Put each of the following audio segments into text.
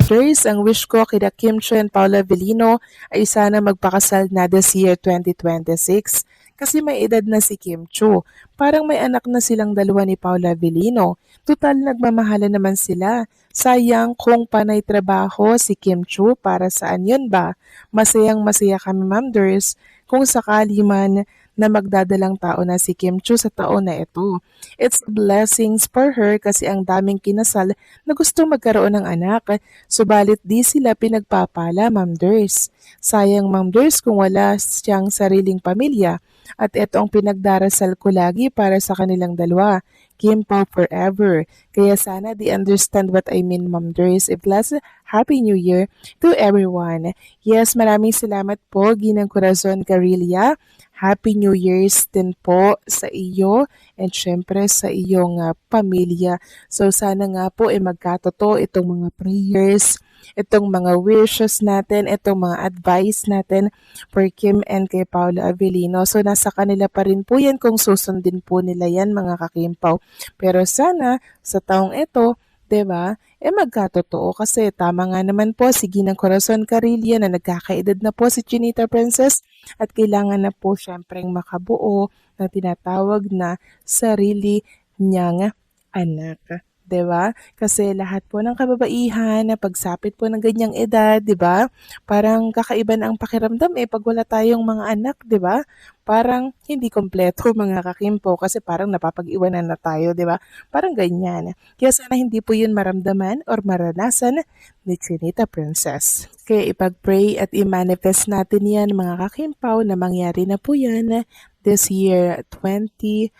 First, ang wish ko kina Kim Chiu and Paula Avellino ay sana magpakasal na this year 2026. Kasi may edad na si Kim Chiu. Parang may anak na silang dalawa ni Paula Avellino. Tutal nagmamahalan naman sila. Sayang kung panay trabaho si Kim Chiu, para saan yun ba? Masayang masaya kami, Ma'am Ders, kung sakali man na magdadalang tao na si Kim Chiu sa taon na ito. It's blessings for her kasi ang daming kinasal na gusto magkaroon ng anak. Subalit di sila pinagpapala, Ma'am Ders. Sayang, Ma'am Ders, kung wala siyang sariling pamilya. At ito ang pinagdarasal ko lagi para sa kanilang dalawa. Kim Pao forever. Kaya sana they understand what I mean, Ma'am Ders. Plus, Happy New Year to everyone. Yes, maraming salamat po, Ginang Corazon Carilla. Happy New Year's din po sa iyo and syempre sa iyong pamilya. So sana nga po magkatotoo itong mga prayers, itong mga wishes natin, itong mga advice natin for Kim and kay Paula Avellino. So nasa kanila pa rin po yan kung susundin po nila yan, mga kakimpaw. Pero sana sa taong ito, 'di ba? Magkatotoo kasi tama nga naman po si Ginang Corazon Carilla na nagkakaedad na po si Chinita Princess at kailangan na po syempreng makabuo ng tinatawag na sarili niyang anak. 'Di ba? Kasi lahat po ng kababaihan na pagsapit po ng ganyang edad, 'di ba? Parang kakaiba na ang pakiramdam pag wala tayong mga anak, 'di ba? Parang hindi kompleto, mga kakimpo, kasi parang napapag-iwanan na tayo, 'di ba? Parang ganyan. Kaya sana hindi po 'yun maramdaman or maranasan ni Chinita Princess. Kaya ipag-pray at i-manifest natin 'yan, mga kakimpaw, na mangyari na po 'yan this year 2026.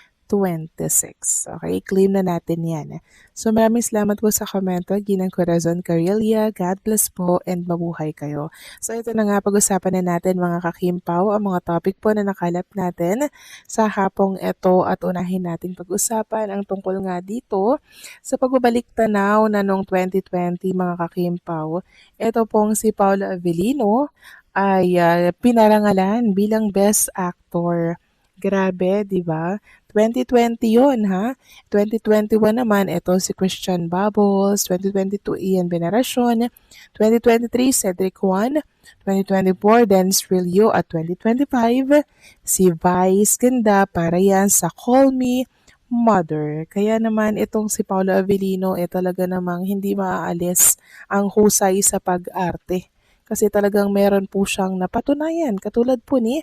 Okay, claim na natin yan. So maraming salamat po sa komento, Ginang Corazon Carilla. God bless po and mabuhay kayo. So ito na nga, pag-usapan na natin, mga kakimpaw, ang mga topic po na nakalap natin sa hapong ito at unahin natin pag-usapan ang tungkol nga dito sa pagbabalik tanaw na noong 2020, mga kakimpaw. Ito pong si Paula Avellino ay pinarangalan bilang Best Actor. Grabe, 'di ba? 2020 'yon, ha? 2021 naman ito si Christian Bubbles, 2022 Ian Veneracion, 2023 Cedric Juan, 2024 Dennis Rillo at 2025 si Vice Ganda, para yan sa Call Me Mother. Kaya naman itong si Paula Avellino talaga namang hindi maaalis ang husay sa pag-arte. Kasi talagang meron po siyang napatunayan, katulad po ni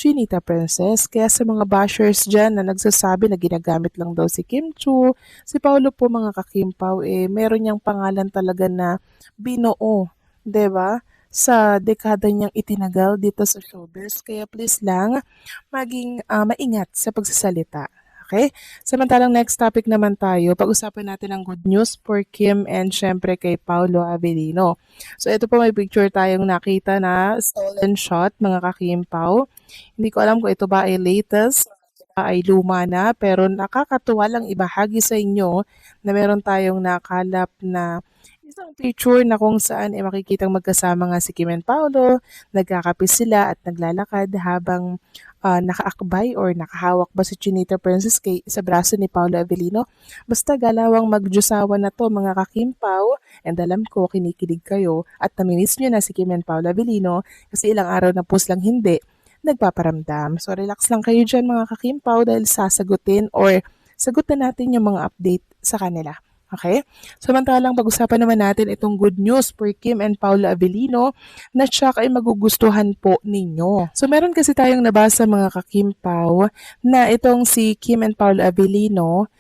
Chinita Princess. Kaya sa mga bashers dyan na nagsasabi na ginagamit lang daw si Kim Chiu, si Paolo po, mga kakimpaw, meron niyang pangalan talaga na binuo, 'di ba? Sa dekada niyang itinagal dito sa showbiz. Kaya please lang, maging maingat sa pagsasalita. Okay? Samantalang next topic naman tayo, pag-usapan natin ang good news for Kim and syempre kay Paolo Avellino. So ito po, may picture tayong nakita na stolen shot, mga kakimpaw. Hindi ko alam kung ito ba ay latest, ay luma na, pero nakakatuwa lang ibahagi sa inyo na meron tayong nakalap na isang picture na kung saan makikitang magkasama nga si Kim and Paolo, nagkakape sila at naglalakad habang nakaakbay or nakahawak ba si Chinita Princess sa braso ni Paolo Avellino. Basta galawang magdiyosawa na to, mga kakimpaw, and alam ko kinikilig kayo at namimiss nyo na si Kim and Paolo Avellino kasi ilang araw na po silang hindi nagpaparamdam. So relax lang kayo dyan, mga kakimpaw, dahil sasagutin or sagutin natin yung mga update sa kanila. Okay? Samantalang pag-usapan naman natin itong good news for Kim and Paula Avellino na siya ay magugustuhan po ninyo. So meron kasi tayong nabasa, mga kakimpaw, na itong si Kim and Paula Avellino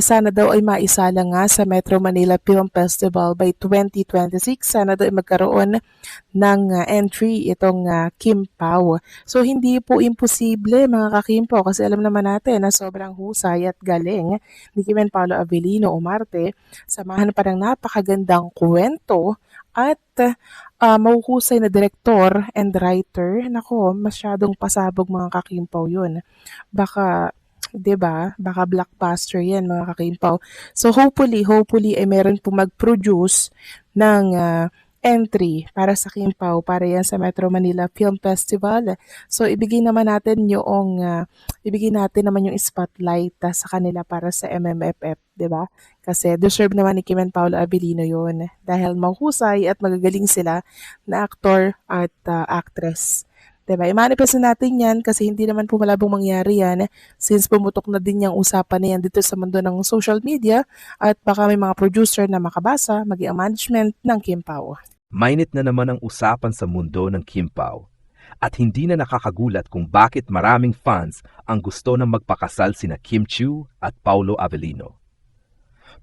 sana daw ay maisala nga sa Metro Manila Film Festival by 2026. Sana daw ay magkaroon ng entry itong Kim Pao. So hindi po imposible, mga kakimpaw, kasi alam naman natin na sobrang husay at galing ni Kim and Paula Avellino umarte. Samahan pa ng napakagandang kwento at mahuhusay na director and writer. Nako, masyadong pasabog, mga kakimpaw, yun. Baka 'di ba? Baka blockbuster 'yan, mga kakimpaw. So hopefully ay meron po mag-produce ng entry para sa Kim Pao, para yan sa Metro Manila Film Festival. So ibigay natin naman yung spotlight sa kanila para sa MMFF, 'di ba? Kasi deserve naman ni Kim and Paolo Abilino 'yon dahil mahusay at magagaling sila na aktor at actress. 'Di ba? I-manifest na natin 'yan kasi hindi naman po malabong mangyari 'yan since pumutok na din yung usapan na yan dito sa mundo ng social media at baka may mga producer na makabasa, maging ang management ng Kim Pao. Mainit na naman ang usapan sa mundo ng Kim Pao. At hindi na nakakagulat kung bakit maraming fans ang gusto ng magpakasal sina Kim Chiu at Paolo Avellino.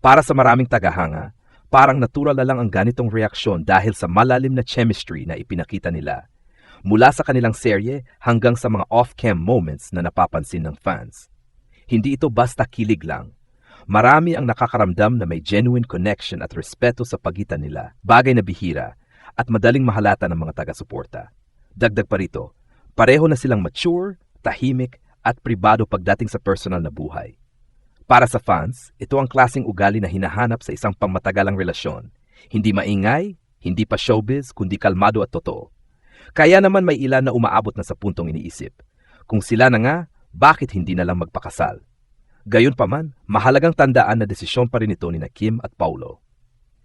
Para sa maraming tagahanga, parang natural na lang ang ganitong reaksyon dahil sa malalim na chemistry na ipinakita nila. Mula sa kanilang serye hanggang sa mga off-cam moments na napapansin ng fans. Hindi ito basta kilig lang. Marami ang nakakaramdam na may genuine connection at respeto sa pagitan nila, bagay na bihira at madaling mahalata ng mga taga-suporta. Dagdag pa rito, pareho na silang mature, tahimik at pribado pagdating sa personal na buhay. Para sa fans, ito ang klaseng ugali na hinahanap sa isang pangmatagalang relasyon. Hindi maingay, hindi pa showbiz, kundi kalmado at totoo. Kaya naman may ilan na umaabot na sa puntong iniisip. Kung sila na nga, bakit hindi na lang magpakasal? Gayunpaman, mahalagang tandaan na desisyon pa rin ito ni Kim at Paolo.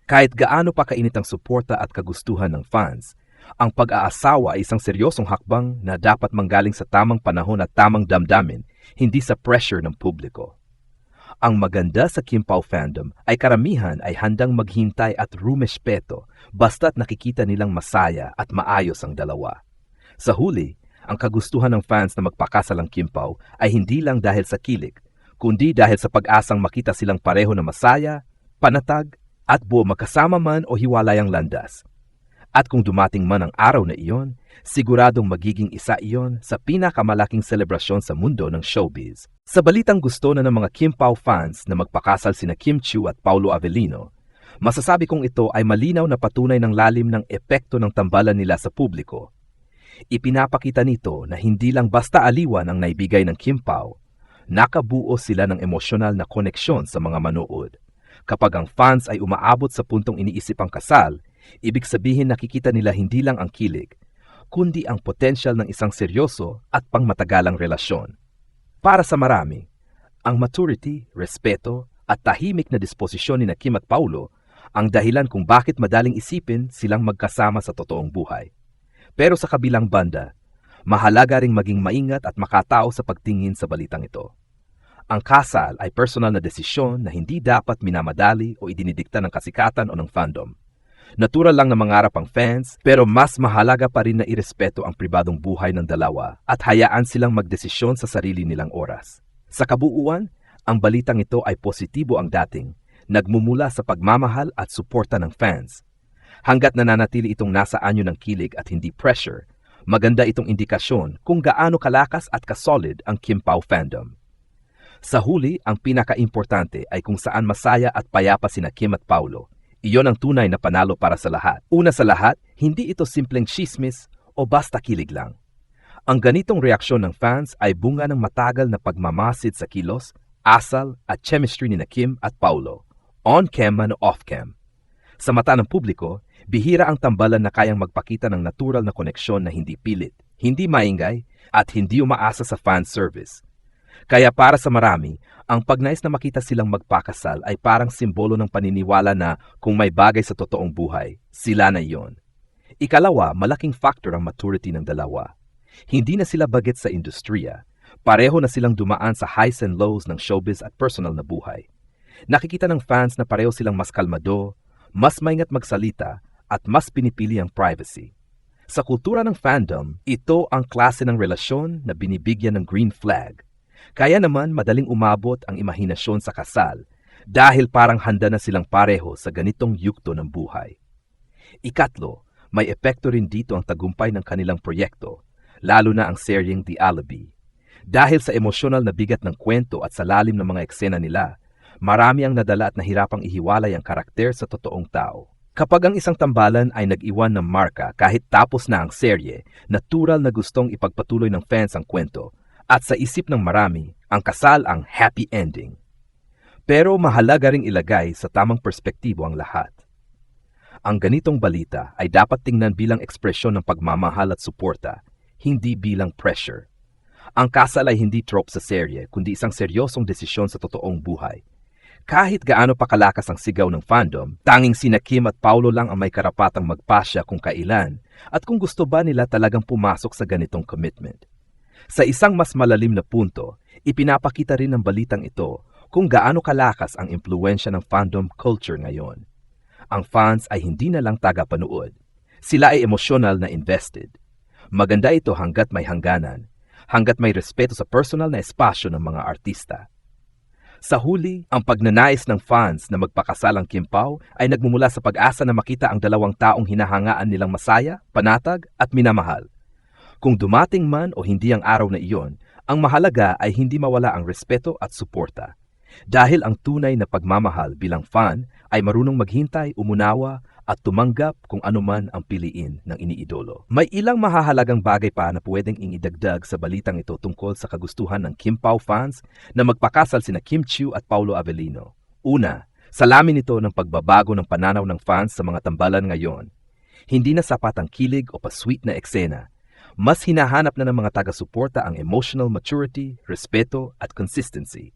Kahit gaano pa kainit ang suporta at kagustuhan ng fans, ang pag-aasawa ay isang seryosong hakbang na dapat manggaling sa tamang panahon at tamang damdamin, hindi sa pressure ng publiko. Ang maganda sa Kim Pao fandom ay karamihan ay handang maghintay at rumespeto basta't nakikita nilang masaya at maayos ang dalawa. Sa huli, ang kagustuhan ng fans na magpakasal ang Kim Pao ay hindi lang dahil sa kilig, kundi dahil sa pag-asang makita silang pareho na masaya, panatag, at buo magkasama man o hiwalayang landas. At kung dumating man ang araw na iyon, siguradong magiging isa iyon sa pinakamalaking selebrasyon sa mundo ng showbiz. Sa balitang gusto na ng mga Kim Pao fans na magpakasal sina Kim Chiu at Paolo Avellino, masasabi kong ito ay malinaw na patunay ng lalim ng epekto ng tambalan nila sa publiko. Ipinapakita nito na hindi lang basta aliwan ang naibigay ng Kim Pao, nakabuo sila ng emosyonal na koneksyon sa mga manood. Kapag ang fans ay umaabot sa puntong iniisip ang kasal, ibig sabihin nakikita nila hindi lang ang kilig, kundi ang potensyal ng isang seryoso at pangmatagalang relasyon. Para sa marami, ang maturity, respeto at tahimik na disposisyon ni Kim at Paolo ang dahilan kung bakit madaling isipin silang magkasama sa totoong buhay. Pero sa kabilang banda, mahalaga ring maging maingat at makatao sa pagtingin sa balitang ito. Ang kasal ay personal na desisyon na hindi dapat minamadali o idinidikta ng kasikatan o ng fandom. Natural lang na mangarap ang fans, pero mas mahalaga pa rin na irespeto ang pribadong buhay ng dalawa at hayaan silang magdesisyon sa sarili nilang oras. Sa kabuuan, ang balitang ito ay positibo ang dating, nagmumula sa pagmamahal at suporta ng fans. Hanggat nananatili itong nasa anyo ng kilig at hindi pressure, maganda itong indikasyon kung gaano kalakas at kasolid ang Kim Pao fandom. Sa huli, ang pinaka-importante ay kung saan masaya at payapa sina Kim at Paolo. Iyon ang tunay na panalo para sa lahat. Una sa lahat, hindi ito simpleng chismis o basta kilig lang. Ang ganitong reaksyon ng fans ay bunga ng matagal na pagmamasid sa kilos, asal at chemistry ni Kim at Paolo, on-cam man o off-cam. Sa mata ng publiko, bihira ang tambalan na kayang magpakita ng natural na koneksyon na hindi pilit, hindi maingay, at hindi umaasa sa fan service. Kaya para sa marami, ang pagnais na makita silang magpakasal ay parang simbolo ng paniniwala na kung may bagay sa totoong buhay, sila na iyon. Ikalawa, malaking factor ang maturity ng dalawa. Hindi na sila bagets sa industriya. Pareho na silang dumaan sa highs and lows ng showbiz at personal na buhay. Nakikita ng fans na pareho silang mas kalmado, mas maingat magsalita, at mas pinipili ang privacy. Sa kultura ng fandom, ito ang klase ng relasyon na binibigyan ng green flag. Kaya naman madaling umabot ang imahinasyon sa kasal dahil parang handa na silang pareho sa ganitong yugto ng buhay. Ikatlo, may epekto rin dito ang tagumpay ng kanilang proyekto, lalo na ang seryeng The Alibi. Dahil sa emosyonal na bigat ng kwento at sa lalim ng mga eksena nila, marami ang nadala at nahirapang ihiwalay ang karakter sa totoong tao. Kapag ang isang tambalan ay nag-iwan ng marka kahit tapos na ang serye, natural na gustong ipagpatuloy ng fans ang kwento. At sa isip ng marami, ang kasal ang happy ending. Pero mahalaga ring ilagay sa tamang perspektibo ang lahat. Ang ganitong balita ay dapat tingnan bilang ekspresyon ng pagmamahal at suporta, hindi bilang pressure. Ang kasal ay hindi trope sa serye, kundi isang seryosong desisyon sa totoong buhay. Kahit gaano pa kalakas ang sigaw ng fandom, tanging sina Kim at Paulo lang ang may karapatang magpasya kung kailan at kung gusto ba nila talagang pumasok sa ganitong commitment. Sa isang mas malalim na punto, ipinapakita rin ng balitang ito kung gaano kalakas ang impluwensya ng fandom culture ngayon. Ang fans ay hindi na lang tagapanood. Sila ay emosyonal na invested. Maganda ito hanggat may hangganan, hanggat may respeto sa personal na espasyo ng mga artista. Sa huli, ang pagnanais ng fans na magpakasal ang Kim Pao ay nagmumula sa pag-asa na makita ang dalawang taong hinahangaan nilang masaya, panatag at minamahal. Kung dumating man o hindi ang araw na iyon, ang mahalaga ay hindi mawala ang respeto at suporta. Dahil ang tunay na pagmamahal bilang fan ay marunong maghintay, umunawa at tumanggap kung anuman ang piliin ng iniidolo. May ilang mahahalagang bagay pa na pwedeng ingidagdag sa balitang ito tungkol sa kagustuhan ng Kim Pao fans na magpakasal sina Kim Chiu at Paulo Avellino. Una, salamin ito ng pagbabago ng pananaw ng fans sa mga tambalan ngayon. Hindi na sapat ang kilig o pa-sweet na eksena. Mas hinahanap na ng mga taga-suporta ang emotional maturity, respeto at consistency.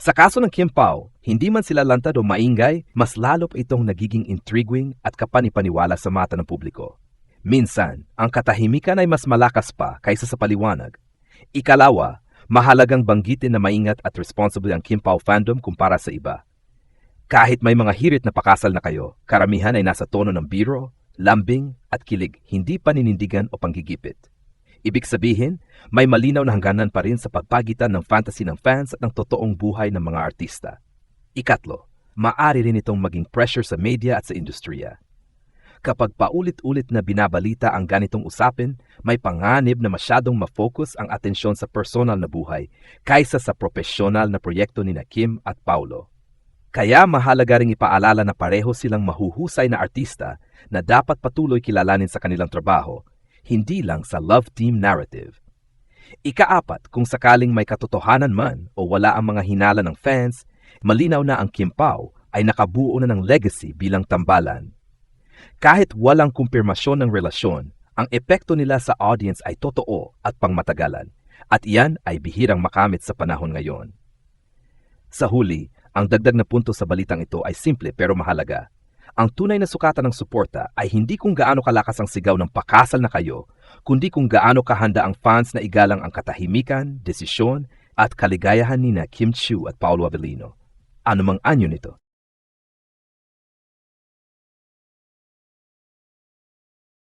Sa kaso ng Kim Pao, hindi man sila lantad o maingay, mas lalo pa itong nagiging intriguing at kapanipaniwala sa mata ng publiko. Minsan, ang katahimikan ay mas malakas pa kaysa sa paliwanag. Ikalawa, mahalagang banggitin na maingat at responsible ang Kim Pao fandom kumpara sa iba. Kahit may mga hirit na pakasal na kayo, karamihan ay nasa tono ng biro, lambing at kilig, hindi paninindigan o panggigipit. Ibig sabihin, may malinaw na hangganan pa rin sa pagpagitan ng fantasy ng fans at ng totoong buhay ng mga artista. Ikatlo, maaari rin itong maging pressure sa media at sa industriya. Kapag paulit-ulit na binabalita ang ganitong usapin, may panganib na masyadong mafocus ang atensyon sa personal na buhay kaysa sa profesional na proyekto ni Kim at Paulo. Kaya mahalaga ring ipaalala na pareho silang mahuhusay na artista na dapat patuloy kilalanin sa kanilang trabaho, hindi lang sa love team narrative. Ikaapat, kung sakaling may katotohanan man o wala ang mga hinala ng fans, malinaw na ang Kim Pao ay nakabuo na ng legacy bilang tambalan. Kahit walang kumpirmasyon ng relasyon, ang epekto nila sa audience ay totoo at pangmatagalan, at iyan ay bihirang makamit sa panahon ngayon. Sa huli, ang dagdag na punto sa balitang ito ay simple pero mahalaga. Ang tunay na sukatan ng suporta ay hindi kung gaano kalakas ang sigaw ng pakasal na kayo, kundi kung gaano kahanda ang fans na igalang ang katahimikan, desisyon, at kaligayahan ni Kim Chiu at Paulo Avellino. Ano mang anyo nito?